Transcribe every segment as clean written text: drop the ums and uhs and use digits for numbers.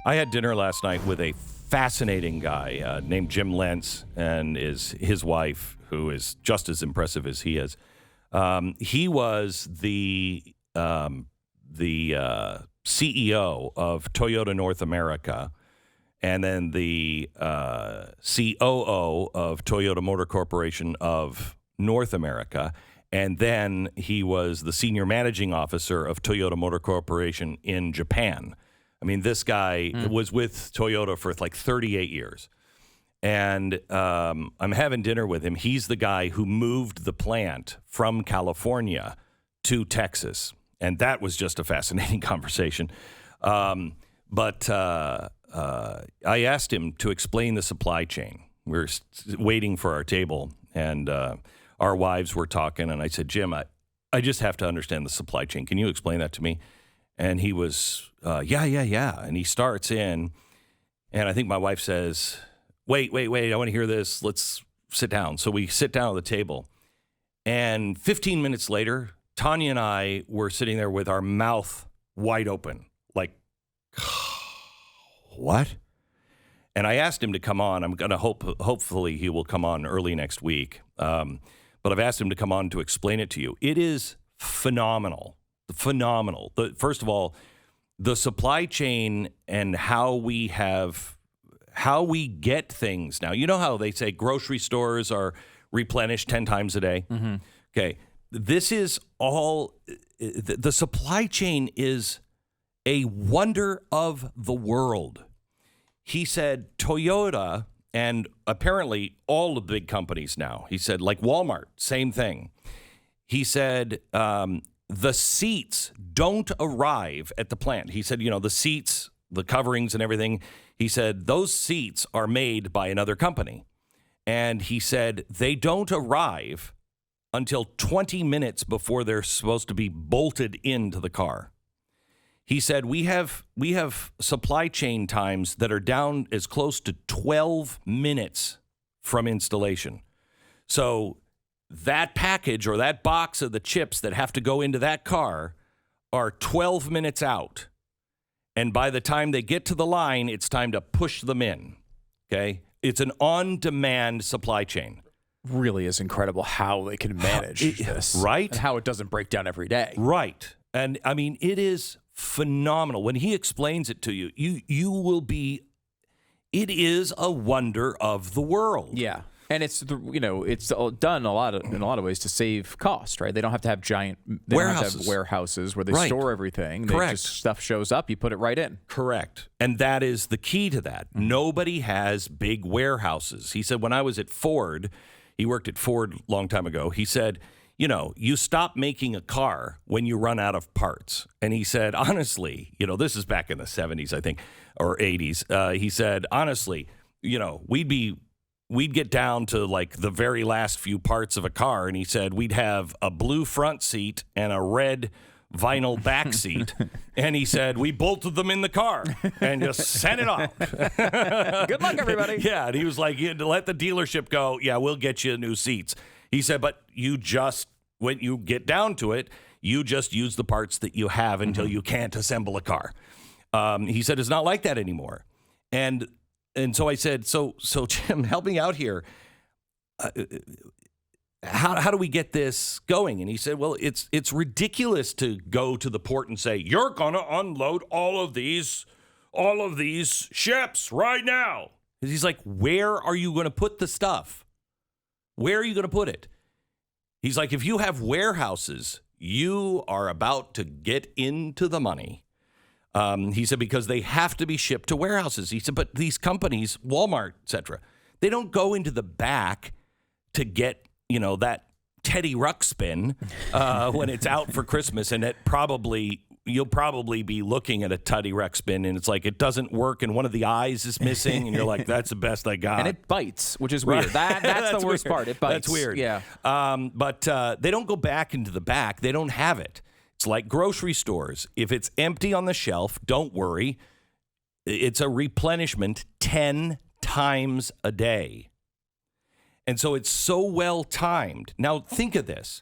I had dinner last night with a fascinating guy named Jim Lentz and his wife, who is just as impressive as he is. He was the CEO of Toyota North America, and then the COO of Toyota Motor Corporation of North America, and then he was the senior managing officer of Toyota Motor Corporation in Japan. I mean, this guy was with Toyota for like 38 years. And I'm having dinner with him. He's the guy who moved the plant from California to Texas. And that was just a fascinating conversation. But I asked him to explain the supply chain. We were waiting for our table, and our wives were talking. And I said, Jim, I just have to understand the supply chain. Can you explain that to me? And he was, yeah. And he starts in, and I think my wife says, wait, I want to hear this. Let's sit down. So we sit down at the table. And 15 minutes later, Tanya and I were sitting there with our mouth wide open, like, what? And I asked him to come on. I'm going to hopefully he will come on early next week. But I've asked him to come on to explain it to you. It is phenomenal. First of all, the supply chain and how we get things now. You know how they say grocery stores are replenished 10 times a day? Mm-hmm. Okay. This is all, the supply chain is a wonder of the world. He said Toyota, and apparently all the big companies now, he said, like Walmart, same thing. He said the seats don't arrive at the plant. He said, the seats, the coverings and everything, he said those seats are made by another company. And he said they don't arrive until 20 minutes before they're supposed to be bolted into the car. He said we have supply chain times that are down as close to 12 minutes from installation. So that package or that box of the chips that have to go into that car are 12 minutes out. And by the time they get to the line, it's time to push them in. Okay? It's an on-demand supply chain. Really is incredible how they can manage this. Right? And how it doesn't break down every day. Right. And I mean, it is phenomenal. When he explains it to you, you will be, it is a wonder of the world. Yeah. And it's done in a lot of ways to save cost, right? They don't have to have warehouses where they store everything. Correct. Stuff shows up, you put it right in. Correct. And that is the key to that. Mm-hmm. Nobody has big warehouses. He said when I was at Ford, he worked at Ford a long time ago. He said, you stop making a car when you run out of parts. And he said, honestly, this is back in the 70s, I think, or 80s. He said, honestly, we'd get down to like the very last few parts of a car. And he said, we'd have a blue front seat and a red vinyl back seat. And he said, we bolted them in the car and just sent it off. Good luck, everybody. Yeah. And he was like, you had to let the dealership go. Yeah, we'll get you new seats. He said, but when you get down to it, you just use the parts that you have until you can't assemble a car. He said, it's not like that anymore. And so I said, so Jim, help me out here. How do we get this going? And he said, well, it's ridiculous to go to the port and say, you're going to unload all of these ships right now. And he's like, where are you going to put the stuff? Where are you going to put it? He's like, if you have warehouses, you are about to get into the money. He said, because they have to be shipped to warehouses. He said, but these companies, Walmart, et cetera, they don't go into the back to get, that Teddy Ruxpin when it's out for Christmas. And you'll probably be looking at a Teddy Ruxpin and it's like, it doesn't work. And one of the eyes is missing. And you're like, that's the best I got. And it bites, which is weird. Right. That's the worst part. It bites. That's weird. Yeah. But they don't go back into the back. They don't have it. It's like grocery stores. If it's empty on the shelf, don't worry. It's a replenishment 10 times a day. And so it's so well timed. Now, think of this.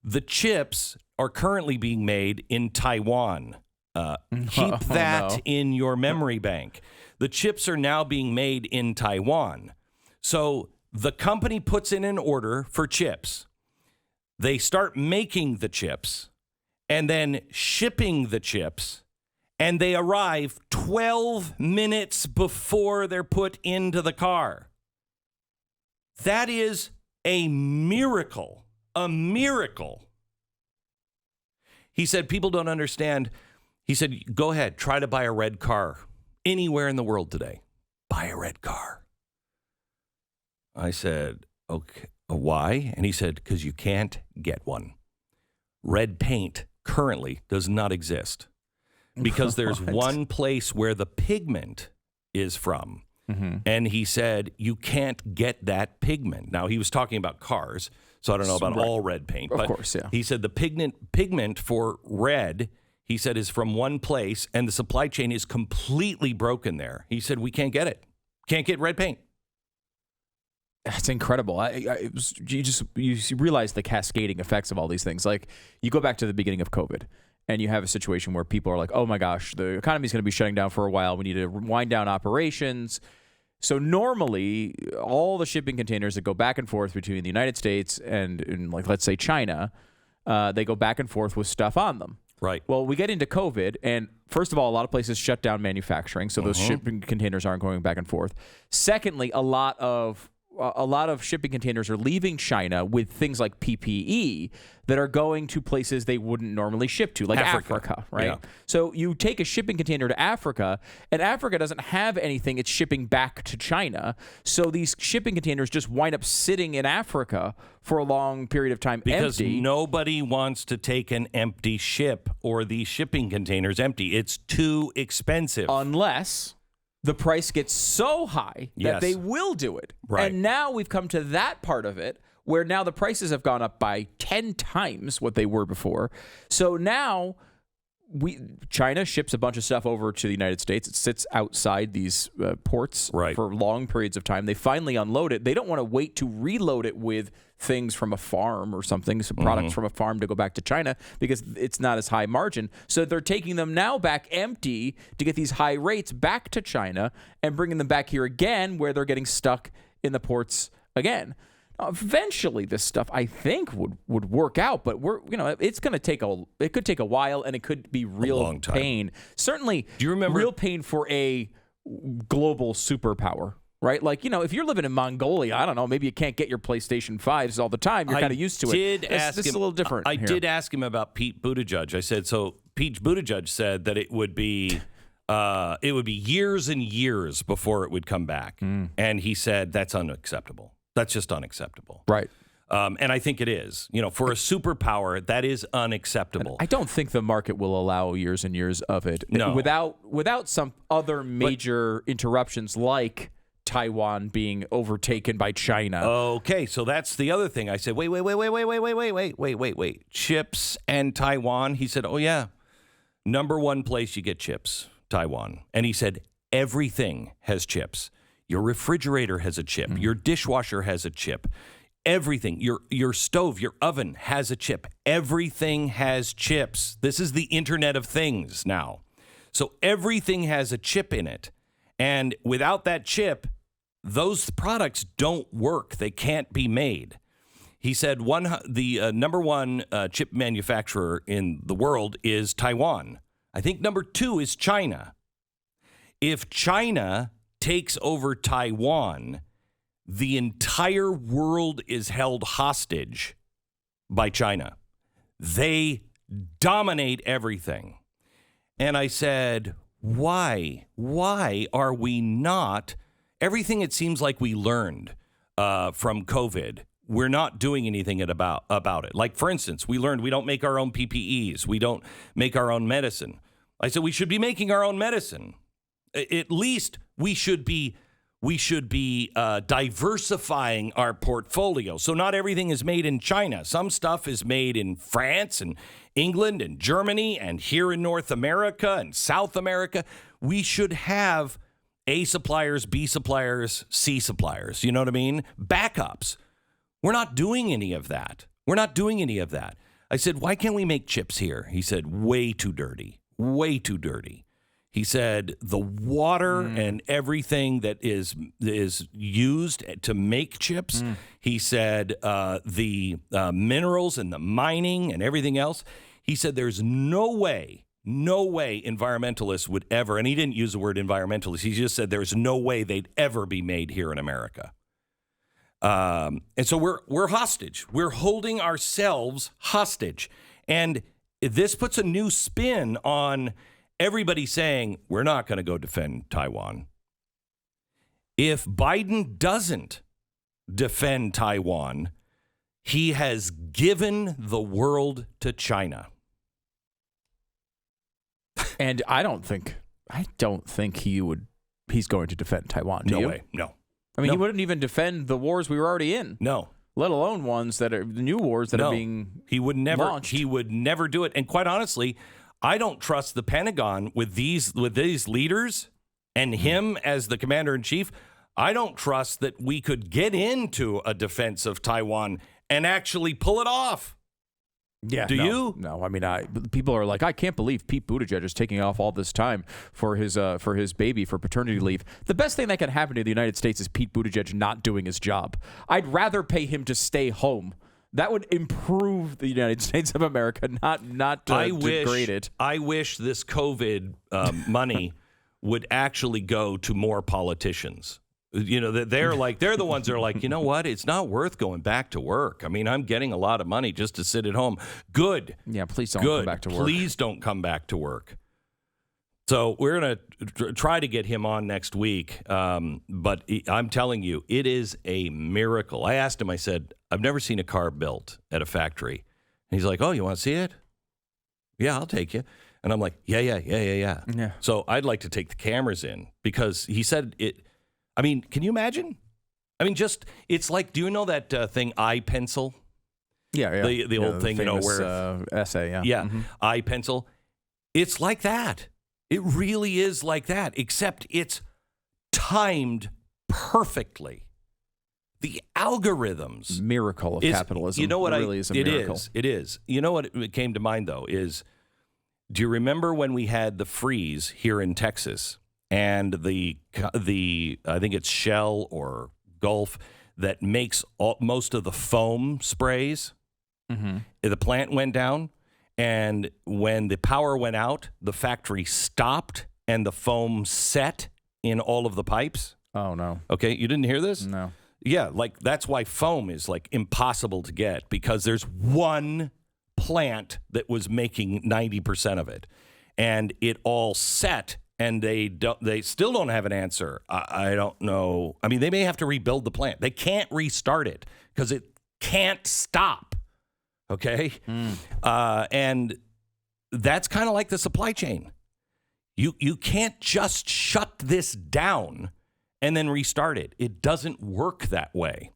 The chips are currently being made in Taiwan. Keep that in your memory bank. The chips are now being made in Taiwan. So the company puts in an order for chips. They start making the chips and then shipping the chips, and they arrive 12 minutes before they're put into the car. That is a miracle. A miracle. He said, people don't understand. He said, go ahead, try to buy a red car anywhere in the world today. Buy a red car. I said, okay, why? And he said, because you can't get one. Red paint currently does not exist because there's one place where the pigment is from. Mm-hmm. And he said, you can't get that pigment. Now, he was talking about cars, so I don't know about all red paint. Of but course, yeah. He said the pigment for red, he said, is from one place, and the supply chain is completely broken there. He said, we can't get it. Can't get red paint. That's incredible. You realize the cascading effects of all these things. Like, you go back to the beginning of COVID, and you have a situation where people are like, oh my gosh, the economy is going to be shutting down for a while. We need to wind down operations. So normally, all the shipping containers that go back and forth between the United States and like, let's say, China, they go back and forth with stuff on them. Right. Well, we get into COVID, and first of all, a lot of places shut down manufacturing, so those shipping containers aren't going back and forth. Secondly, a lot of shipping containers are leaving China with things like PPE that are going to places they wouldn't normally ship to, like Africa, right? Yeah. So you take a shipping container to Africa, and Africa doesn't have anything it's shipping back to China. So these shipping containers just wind up sitting in Africa for a long period of time because empty. Nobody wants to take an empty ship or these shipping containers empty. It's too expensive. Unless the price gets so high that they will do it. Right. And now we've come to that part of it where now the prices have gone up by 10 times what they were before. So now China ships a bunch of stuff over to the United States. It sits outside these ports for long periods of time. They finally unload it. They don't want to wait to reload it with things from a farm or something, some products from a farm to go back to China because it's not as high margin. So they're taking them now back empty to get these high rates back to China and bringing them back here again where they're getting stuck in the ports again. Now, eventually, this stuff I think would work out, but it's going to take it could take a while, and it could be real long time. Pain. Certainly, do you remember real pain for a global superpower? Right? Like, if you're living in Mongolia, I don't know, maybe you can't get your PlayStation 5s all the time. You're kind of used to it. This is a little different. I did ask him about Pete Buttigieg. I said, so Pete Buttigieg said that it would be years and years before it would come back. And he said, that's unacceptable. That's just unacceptable. Right. And I think it is. For a superpower, that is unacceptable. And I don't think the market will allow years and years of it. No. Without some other major interruptions like Taiwan being overtaken by China. Okay, so that's the other thing. I said, wait. Chips and Taiwan. He said, oh, yeah. Number one place you get chips, Taiwan. And he said, everything has chips. Your refrigerator has a chip. Your dishwasher has a chip. Everything. Your stove, your oven has a chip. Everything has chips. This is the Internet of Things now. So everything has a chip in it. And without that chip, those products don't work. They can't be made. He said the number one chip manufacturer in the world is Taiwan. I think number two is China. If China takes over Taiwan, the entire world is held hostage by China. They dominate everything. And I said, why? Why are we not? Everything it seems like we learned from COVID, we're not doing anything about it. Like, for instance, we learned we don't make our own PPEs. We don't make our own medicine. I said we should be making our own medicine. At least we should be diversifying our portfolio. So not everything is made in China. Some stuff is made in France and England and Germany and here in North America and South America. We should have A suppliers, B suppliers, C suppliers. You know what I mean? Backups. We're not doing any of that. I said, why can't we make chips here? He said, way too dirty. way too dirty. He said the water and everything that is used to make chips. He said the minerals and the mining and everything else. He said there's no way environmentalists would ever, and he didn't use the word environmentalists. He just said there's no way they'd ever be made here in America. And so we're hostage. We're holding ourselves hostage. And this puts a new spin on everybody saying, we're not going to go defend Taiwan. If Biden doesn't defend Taiwan, he has given the world to China. And I don't think he's going to defend Taiwan. Do you? No way. No. I mean, No. he wouldn't even defend the wars we were already in. No. Let alone ones that are the new wars that are being he would never launched. He would never do it. And quite honestly, I don't trust the Pentagon with these leaders and him as the commander in chief. I don't trust that we could get into a defense of Taiwan and actually pull it off. Yeah. Do you? No. I mean, people are like, I can't believe Pete Buttigieg is taking off all this time for his baby for paternity leave. The best thing that can happen to the United States is Pete Buttigieg not doing his job. I'd rather pay him to stay home. That would improve the United States of America, not degrade it. I wish this COVID money would actually go to more politicians. You know, they're the ones that are like, you know what? It's not worth going back to work. I mean, I'm getting a lot of money just to sit at home. Good. Yeah, please don't come back to work. Please don't come back to work. So we're going to try to get him on next week. But I'm telling you, it is a miracle. I asked him, I said, I've never seen a car built at a factory. And he's like, oh, you want to see it? Yeah, I'll take you. And I'm like, yeah. So I'd like to take the cameras in because he said it. I mean, can you imagine? I mean, it's like, do you know that thing, iPencil? Yeah. The old thing, famous, where essay, yeah. Yeah, Mm-hmm. iPencil. It's like that. It really is like that, except it's timed perfectly. The algorithms. Miracle of capitalism. You know what? It really is a miracle. It is. You know what it came to mind, though, is do you remember when we had the freeze here in Texas and the I think it's Shell or Gulf that makes most of the foam sprays? Mm-hmm. The plant went down. And when the power went out, the factory stopped and the foam set in all of the pipes. Oh, no. Okay, you didn't hear this? No. Yeah, like that's why foam is like impossible to get because there's one plant that was making 90% of it. And it all set and they still don't have an answer. I don't know. I mean, they may have to rebuild the plant. They can't restart it because it can't stop. Okay. And that's kind of like the supply chain. You can't just shut this down and then restart it. It doesn't work that way.